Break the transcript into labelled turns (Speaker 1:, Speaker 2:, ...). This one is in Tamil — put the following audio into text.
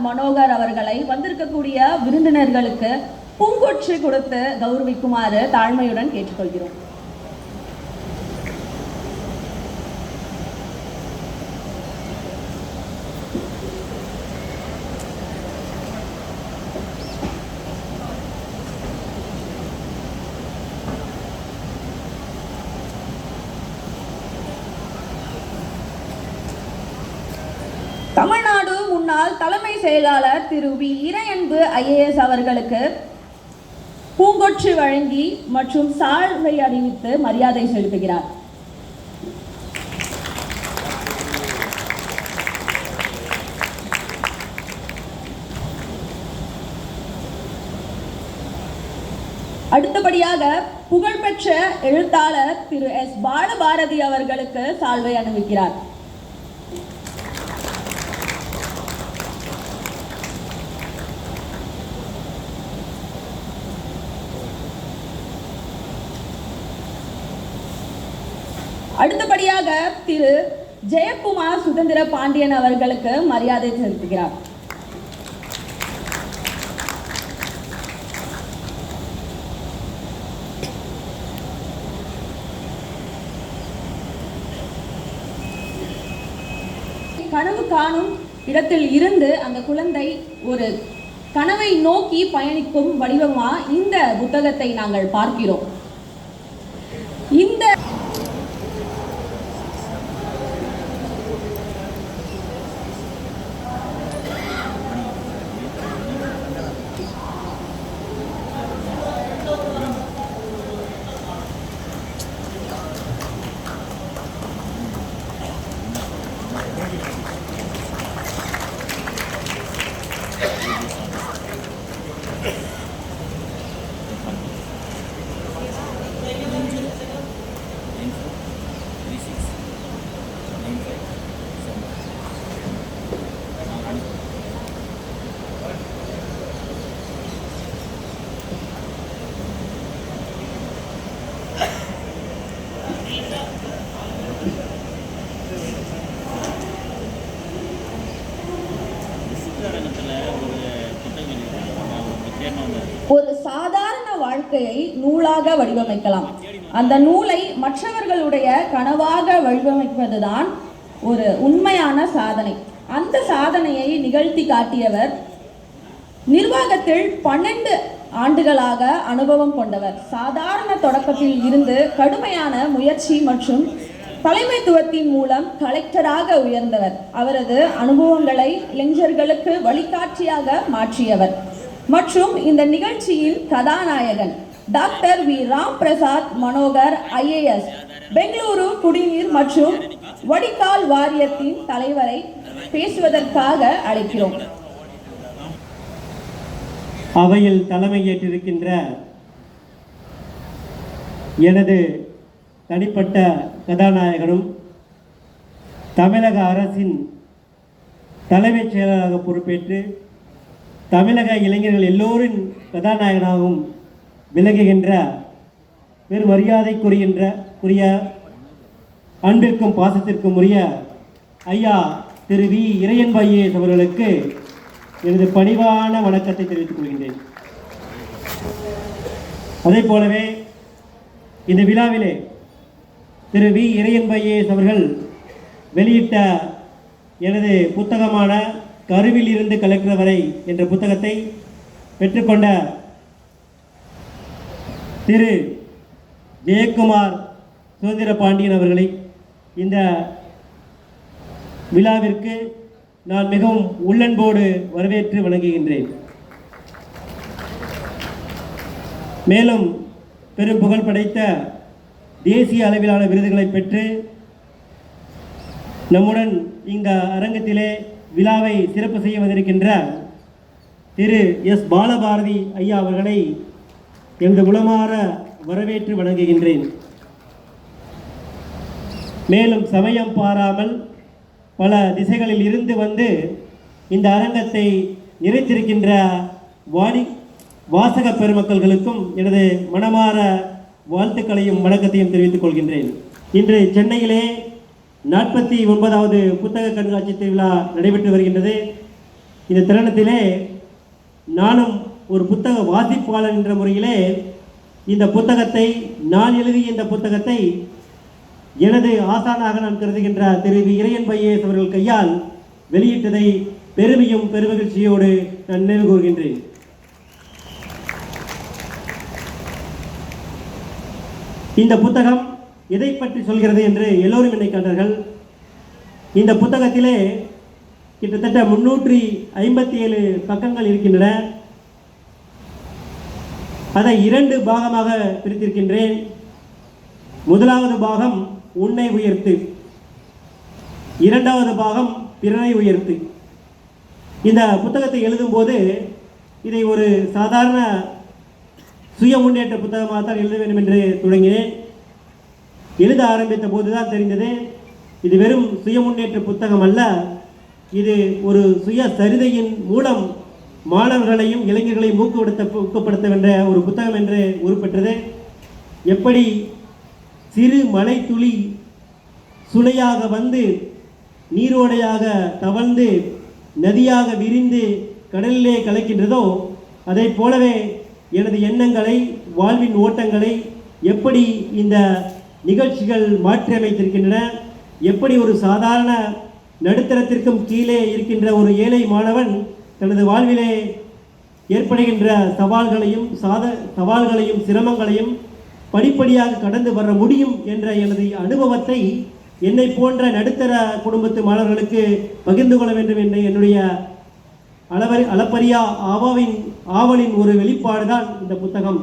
Speaker 1: மனோகர் அவர்களை வந்திருக்கக்கூடிய விருந்தினர்களுக்கு பூங்கொற்று கொடுத்து கௌரவிக்குமாறு தாழ்மையுடன் கேட்டுக்கொள்கிறோம். தமிழ்நாடு முன்னாள் தலைமை செயலாளர் திரு வி இறையன்பு IAS அவர்களுக்கு பூங்கொற்று வழங்கி மற்றும் சால்வை அணிவித்து மரியாதை செலுத்துகிறார். அடுத்தபடியாக புகழ்பெற்ற எழுத்தாளர் திரு S பாலபாரதி அவர்களுக்கு சால்வை அணிவிக்கிறார். அடுத்தபடியாக திரு ஜெயக்குமார் சுதந்திர பாண்டியன் அவர்களுக்கு மரியாதை செலுத்துகிறார். கனவு காணும் இடத்தில் இருந்து அந்த குழந்தை ஒரு கனவை நோக்கி பயணிக்கும் வடிவமா இந்த புத்தகத்தை நாங்கள் பார்க்கிறோம். இந்த ஒரு சாதாரண வாழ்க்கையை நூலாக வடிவமைக்கலாம். அந்த நூலை மற்றவர்களுடைய கனவாக வடிவமைப்பதுதான் ஒரு உண்மையான சாதனை. அந்த சாதனையை நிகழ்த்தி காட்டியவர் நிர்வாகத்தில் 12 ஆண்டுகளாக அனுபவம் கொண்டவர். சாதாரண தொடக்கத்தில் இருந்து கடுமையான முயற்சி மற்றும் தலைமைத்துவத்தின் மூலம் கலெக்டராக உயர்ந்தவர். அவரது அனுபவங்களை இளைஞர்களுக்கு வழிகாட்டியாக மாற்றியவர். மற்றும் இந்த நிகழ்ச்சியின் கதாநாயகன் doctor V Ram Prasad Manohar IAS Bengaluru குடிநீர் மற்றும் வடிகால் வாரியத்தின் தலைவரை பேசுவதற்காக அழைக்கிறோம்.
Speaker 2: அவையில் தலைமையேற்றிருக்கின்ற எனது தனிப்பட்ட கதாநாயகனும் தமிழக அரசின் தலைமைச் செயலராக பொறுப்பேற்று தமிழக இளைஞர்கள் எல்லோரின் கதாநாயகனாகவும் விளங்குகின்ற பெரும் மரியாதைக்குரிய அன்பிற்கும் பாசத்திற்கும் உரிய ஐயா திரு வி இறையன்பு IAS அவர்களுக்கு எனது பணிவான வணக்கத்தை தெரிவித்துக் கொள்கின்றேன். அதே போலவே இந்த விழாவிலே திரு வி இறையன்பு IAS அவர்கள் வெளியிட்ட எனது புத்தகமான கருவில் இருந்து கலெக்டர் வரை என்ற புத்தகத்தை பெற்றுக்கொண்ட திரு ஜெயக்குமார் சுதந்திர பாண்டியன் அவர்களை இந்த விழாவிற்கு நான் மிகவும் உள்ளன்போடு வரவேற்று வணங்குகின்றேன். மேலும் பெரும் புகழ் படைத்த தேசிய அளவிலான விருதுகளை பெற்று நம்முடன் இந்த அரங்கத்திலே விழாவை சிறப்பு செய்ய வந்திருக்கின்ற திரு S பாலபாரதி ஐயா அவர்களை எனது உளமாற வரவேற்று வணங்குகின்றேன். மேலும் சமயம் பாராமல் பல திசைகளில் இருந்து வந்து இந்த அரங்கத்தை நிறைத்திருக்கின்ற வாசக பெருமக்களுக்கும் எனது மனமாற வாழ்த்துக்களையும் வணக்கத்தையும் தெரிவித்துக் கொள்கின்றேன். இன்று சென்னையிலே 49வது புத்தக கண்காட்சி திருவிழா நடைபெற்று வருகின்றது. இந்த தருணத்திலே நானும் ஒரு புத்தக வாசிப்பாளர் என்ற முறையிலே இந்த புத்தகத்தை, நான் எழுதிய இந்த புத்தகத்தை எனது ஆசானாக நான் கருதுகின்ற திரு இறையன் பையேஸ் அவர்கள் கையால் வெளியிட்டதை பெருமையும் பெருமகிழ்ச்சியோடு நான் நினைவு கூறுகின்றேன். இந்த புத்தகம் எதை பற்றி சொல்கிறது என்று எல்லோரும் என்னை கண்டார்கள். இந்த புத்தகத்திலே கிட்டத்தட்ட 357 பக்கங்கள் இருக்கின்றன. அதை 2 பாகமாக பிரித்திருக்கின்றேன். முதலாவது பாகம் உன்னை உயர்த்து, இரண்டாவது பாகம் பிறரை உயர்த்து. இந்த புத்தகத்தை எழுதும்போது இதை ஒரு சாதாரண சுய முன்னேற்ற புத்தகமாக தான் எழுத வேண்டும் என்று தொடங்கினேன். எழுத ஆரம்பித்த போதுதான் தெரிந்தது இது வெறும் சுய முன்னேற்ற புத்தகம் அல்ல, இது ஒரு சுய சரிதையின் மூலம் மாணவர்களையும் இளைஞர்களையும் ஊக்கப்படுத்த வேண்ட ஒரு புத்தகம் என்று உருப்பெற்றது. எப்படி சிறு மலை துளி சுளையாக வந்து நீரோடையாக தவழ்ந்து நதியாக விரிந்து கடலிலே கலக்கின்றதோ, அதை போலவே எனது எண்ணங்களை, வாழ்வின் ஓட்டங்களை எப்படி இந்த நிகழ்ச்சிகள் மாற்றி அமைத்திருக்கின்றன, எப்படி ஒரு சாதாரண நடுத்தரத்திற்கும் கீழே இருக்கின்ற ஒரு ஏழை மாணவன் தனது வாழ்விலே ஏற்படுகின்ற சவால்களையும் சிரமங்களையும் படிப்படியாக கடந்து வர முடியும் என்ற எனது அனுபவத்தை என்னை போன்ற நடுத்தர குடும்பத்து மாணவர்களுக்கு பகிர்ந்து கொள்ள வேண்டும் என்ற என்னுடைய அளப்பரியா ஆவலின் ஒரு வெளிப்பாடு தான் இந்த புத்தகம்.